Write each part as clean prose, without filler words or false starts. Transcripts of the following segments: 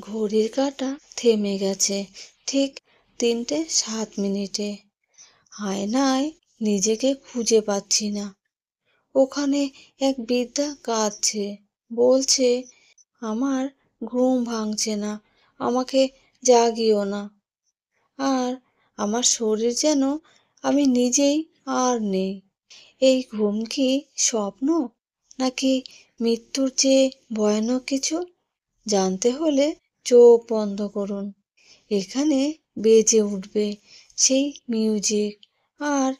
ঘড়ির কাঁটা থেমে গেছে ঠিক 3:07। আয়নায় নিজেকে খুঁজে পাচ্ছি না। ওখানে এক বৃদ্ধা কাঁদছে, বলছে, আমার ঘুম ভাঙছে না, আমাকে জাগিও না। আর আমার শরীর যেন আমি নিজেই আর নেই। এই ঘুম কি স্বপ্ন, নাকি মৃত্যুর চেয়ে ভয়ানক কিছু? জানতে হলে চোখ বন্ধ করুন। এখানে বেজে উঠবে সেই মিউজিক। আর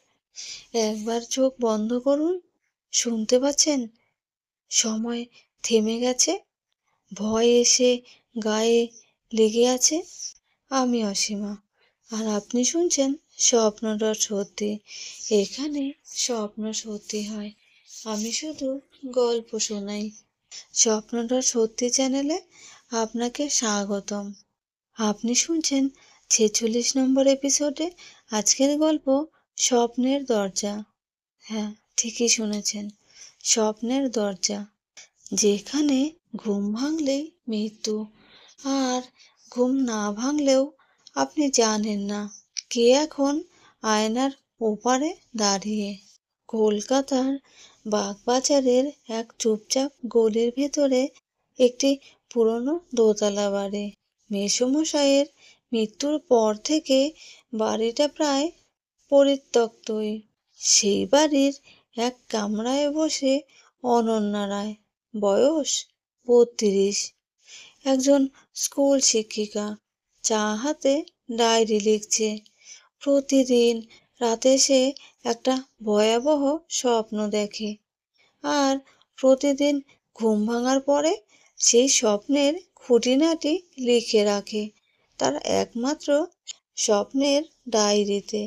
একবার চোখ বন্ধ করুন। শুনতে পাচ্ছেন? সময় থেমে গেছে, ভয় এসে গায়ে লেগে আছে। আমি অসীমা, আর আপনি শুনছেন স্বপ্নটা সত্যি। এখানে স্বপ্ন সত্যি হয়, আমি শুধু গল্প শোনাই। স্বপ্নটা সত্যি চ্যানেলে আপনাকে স্বাগতম। আপনি শুনছেন 46 নম্বর এপিসোডে। আজকের গল্প স্বপ্নের দরজা। হ্যাঁ, ঠিকই শুনেছেন, স্বপ্নের দরজা, যেখানে ঘুম ভাঙলেই মৃত্যু, আর ঘুম না ভাঙলেও আপনি জানেন না কে এখন আয়নার ওপারে দাঁড়িয়ে। কলকাতার বাগবাজারের এক চুপচাপ গলির ভেতরে একটি পুরনো দোতলা বাড়ি। মেসোমশাইয়ের মৃত্যুর পর থেকে বাড়িটা প্রায় পরিত্যক্তই। সেই বাড়ির এক কামরায় বসে অনন্যা রায়, বয়স 32, একজন স্কুল শিক্ষিকা, চা হাতে ডায়েরি লিখছে। প্রতিদিন রাতে সে একটা ভয়াবহ স্বপ্ন দেখে, আর প্রতিদিন ঘুম ভাঙার পরে সেই স্বপ্নের খুঁটিনাটি লিখে রাখে তার একমাত্র স্বপ্নের ডায়েরিতে।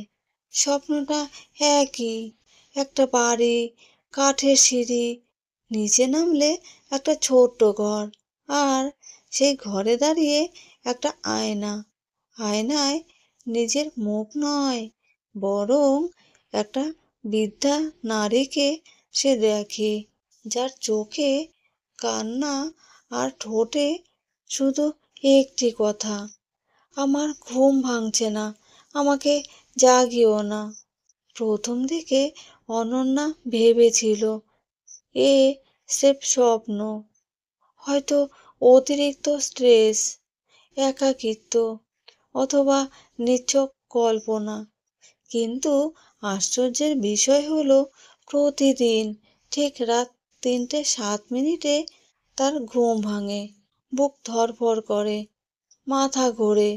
স্বপ্নটা একই, একটা বাড়ি, কাঠের সিঁড়ি, নিচে নামলে একটা ছোট্ট ঘর, আর সেই ঘরে দাঁড়িয়ে একটা আয়না। আয়নায় নিজের মুখ নয়, বরং একটা বৃদ্ধা নারীকে সে দেখে, যার চোখে কান্না আর ঠোঁটে শুধু একটি কথা, আমার ঘুম ভাঙছে না, আমাকে জাগিও না। প্রথম দিকে অনন্যা ভেবেছিল এ স্রেফ স্বপ্ন, হয়তো অতিরিক্ত স্ট্রেস, একাকিত্ব, অথবা নিছক কল্পনা। কিন্তু আশ্চর্যের বিষয় হলো, প্রতিদিন ঠিক রাত 3:07 তার ঘুম ভাঙে, বুক ধড়ফড় করে, মাথা ঘোরে,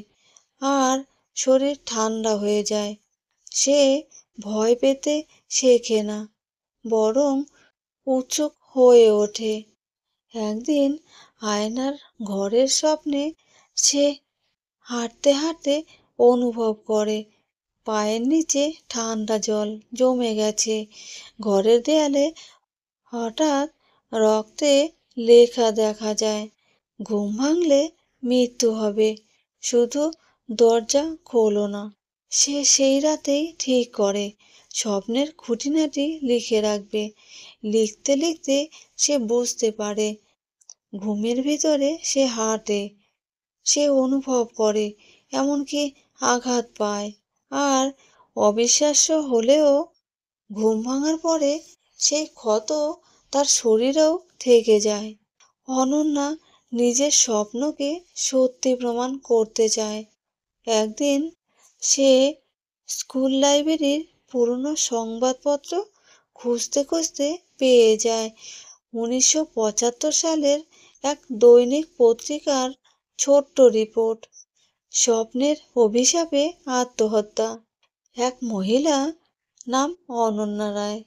আর শরীর ঠান্ডা হয়ে যায়। সে ভয় পেতে শেখে না, বরং উৎসুক হয়ে ওঠে। একদিন আয়নার ঘরের স্বপ্নে সে হাঁটতে হাঁটতে অনুভব করে পায়ের নিচে ঠান্ডা জল জমে গেছে। ঘরের দেয়ালে হঠাৎ রক্তে লেখা দেখা যায়, ঘুম ভাঙলে মৃত্যু হবে, শুধু দরজা খোলো না। সে সেই রাতেই ঠিক করে স্বপ্নের খুঁটিনাটি লিখে রাখবে। লিখতে লিখতে সে বুঝতে পারে, ঘুমের ভিতরে সে হাঁটে, সে অনুভব করে, এমনকি আঘাত পায়। আর অবিশ্বাস্য হলেও ঘুম ভাঙার পরে সেই ক্ষত তার শরীরেও থেকে যায়। অনন্যা নিজের স্বপ্নকে সত্যি প্রমাণ করতে চায়। একদিন সে স্কুল লাইব্রেরির পুরনো সংবাদপত্র খুঁজতে খুঁজতে পেয়ে যায় 1975 সালের এক দৈনিক পত্রিকার ছোট্ট রিপোর্ট, স্বপ্নের অভিশাপে আত্মহত্যা। এক মহিলা, নাম অনন্যা রায়,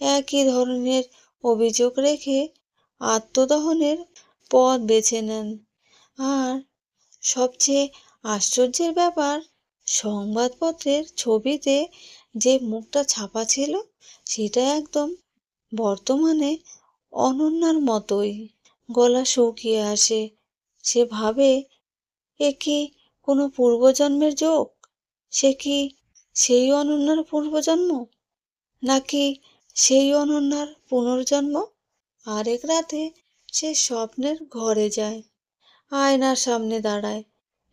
একই ধরনের অভিযোগ রেখে আত্মদহনের পথ বেছে নেন। আর সবচেয়ে আশ্চর্যের ব্যাপার, সংবাদপত্রের ছবিতে যে মুখটা ছাপা ছিল সেটা একদম বর্তমানে অনন্যার মতোই। গলা শুকিয়ে আসে। সে ভাবে, এ কি কোনো পূর্বজন্মের যোগ? সে কি সেই অনন্যার পূর্বজন্ম, নাকি সেই অনন্যার পুনর্জন্ম? আরেক রাতে সে স্বপ্নের ঘরে যায়, আয়নার সামনে দাঁড়ায়।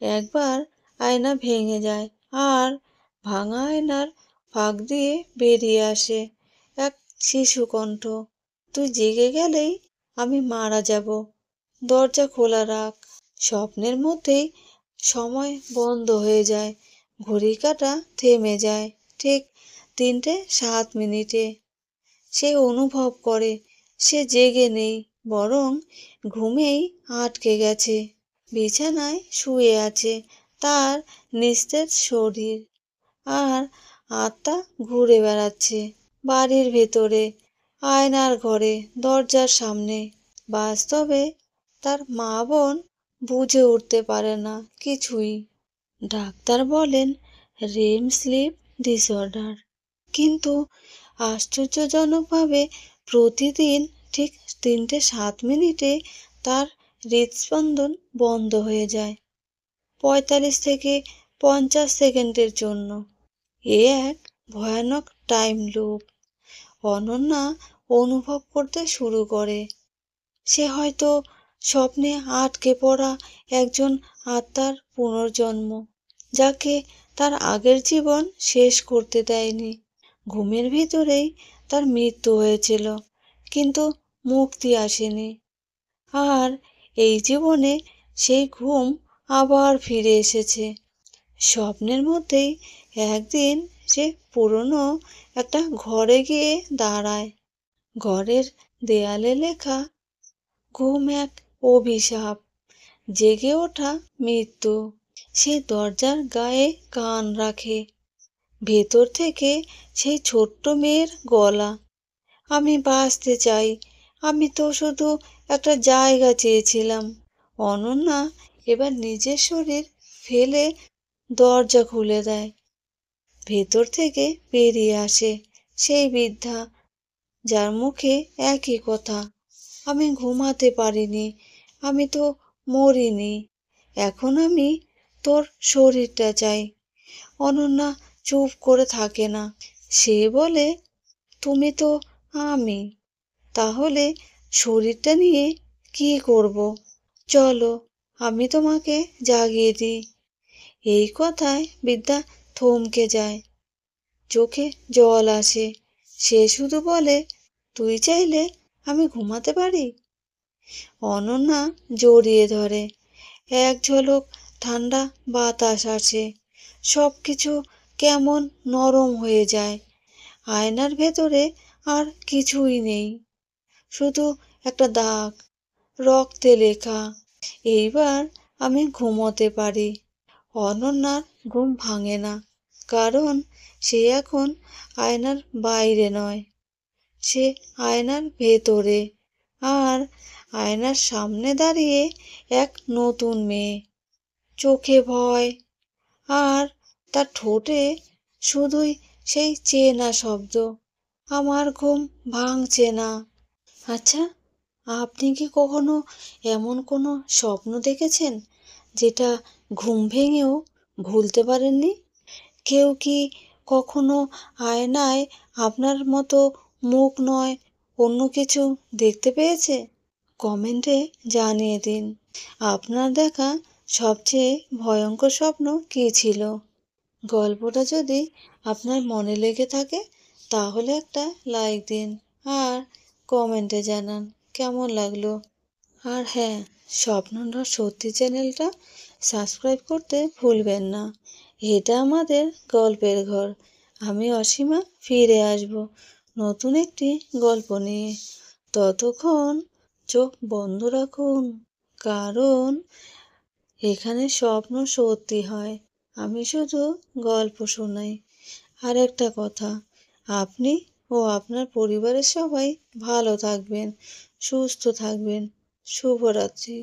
একবার আয়না ভেঙে যায়, আর ভাঙা আয়নার ফাঁক দিয়ে বেরিয়ে আসে এক শিশুকণ্ঠ। তুই জেগে গেলেই আমি মারা যাব, দরজা খোলা রাখ। স্বপ্নের মধ্যেই সময় বন্ধ হয়ে যায়, ঘড়ির কাঁটা থেমে যায় ঠিক 3:07। সে অনুভব করে সে জেগে নেই, বরং ঘুমেই আটকে গেছে। বিছানায় শুয়ে আছে তার নিস্তেজ শরীর, আর আত্মা ঘুরে বেড়াচ্ছে বাড়ির ভেতরে, আয়নার ঘরে, দরজার সামনে। বাস্তবে তার মা বোন বুঝে উঠতে পারে না কিছুই। ডাক্তার বলেন রেম স্লিপ ডিসঅর্ডার, কিন্তু আশ্চর্যজনকভাবে প্রতিদিন ঠিক 3:07 তার হৃদস্পন্দন বন্ধ হয়ে যায় 45 থেকে 50 সেকেন্ডের জন্য। এ এক ভয়ানক টাইম লুপ। অনন্যা অনুভব করতে শুরু করে সে হয়তো স্বপ্নে আটকে পড়া একজন আত্মার পুনর্জন্ম, যাকে তার আগের জীবন শেষ করতে দেয়নি। ঘুমের ভিতরেই তার মৃত্যু হয়েছিল, কিন্তু মুক্তি আসেনি। আর এই জীবনে সেই ঘুম আবার ফিরে এসেছে। স্বপ্নের মধ্যেই একদিন সে পুরনো একটা ঘরে গিয়ে দাঁড়ায়। ঘরের দেয়ালে লেখা ঘুম এক অভিশাপ, জেগে ওঠা মৃত্যু। সে দরজার গায়ে কান রাখে। ভেতর থেকে সেই ছোট্ট মেয়ের গলা, আমি বাঁচতে চাই, আমি তো শুধু একটা জায়গা চেয়েছিলাম। অনন্যা এবার নিজের শরীর ফেলে দরজা খুলে দেয়। ভেতর থেকে বেরিয়ে আসে সেই বৃদ্ধা, যার মুখে একই কথা, আমি ঘুমাতে পারিনি, আমি তো মরিনি, এখন আমি তোর শরীরটা চাই। অনন্যা চুপ করে থাকে না। সে বলে, তুমি তো আমি, তাহলে শরীরটা নিয়ে কি করব? চলো, আমি তোমাকে জাগিয়ে দিই। এই কথায় বৃদ্ধা থমকে যায়, চোখে জল আসে। সে শুধু বলে, তুই চাইলে আমি ঘুমাতে পারি। অনন্যা জড়িয়ে ধরে। এক ঝলক ঠান্ডা বাতাস আসে, সব কিছু কেমন নরম হয়ে যায়। আয়নার ভেতরে আর কিছুই নেই, শুধু একটা দাগ, রক্তে লেখা, এইবার আমি ঘুমোতে পারি। অনন্যার ঘুম ভাঙে না, কারণ সে এখন আয়নার বাইরে নয়, সে আয়নার ভেতরে। আর আয়নার সামনে দাঁড়িয়ে এক নতুন মেয়ে, চোখে ভয়, আর তার ঠোঁটে শুধুই সেই চেনা শব্দ, আমার ঘুম ভাঙছে না। আচ্ছা, আপনি কি কখনো এমন কোনো স্বপ্ন দেখেছেন যেটা ঘুম ভেঙেও ভুলতে পারেননি? কেউ কি কখনো আয়নায় আপনার মতো মুখ নয় অন্য কিছু দেখতে পেয়েছে? কমেন্টে জানিয়ে দিন আপনার দেখা সবচেয়ে ভয়ঙ্কর স্বপ্ন কী ছিল। গল্পটা যদি আপনার মনে লেগে থাকে তাহলে একটা লাইক দিন, আর কমেন্টে জানান কেমন লাগলো। আর হ্যাঁ, স্বপ্নটা সত্যি চ্যানেলটা সাবস্ক্রাইব করতে ভুলবেন না। এটা আমাদের গল্পের ঘর। আমি অসীমা ফিরে আসব নতুন একটি গল্প নিয়ে। ততক্ষণ চোখ বন্ধ রাখুন, কারণ এখানে স্বপ্ন সত্যি হয়, আমি শুধু গল্প শোনাই। আর একটা কথা, আপনি ও আপনার পরিবারের সবাই ভালো থাকবেন, সুস্থ থাকবেন। শুভরাত্রি।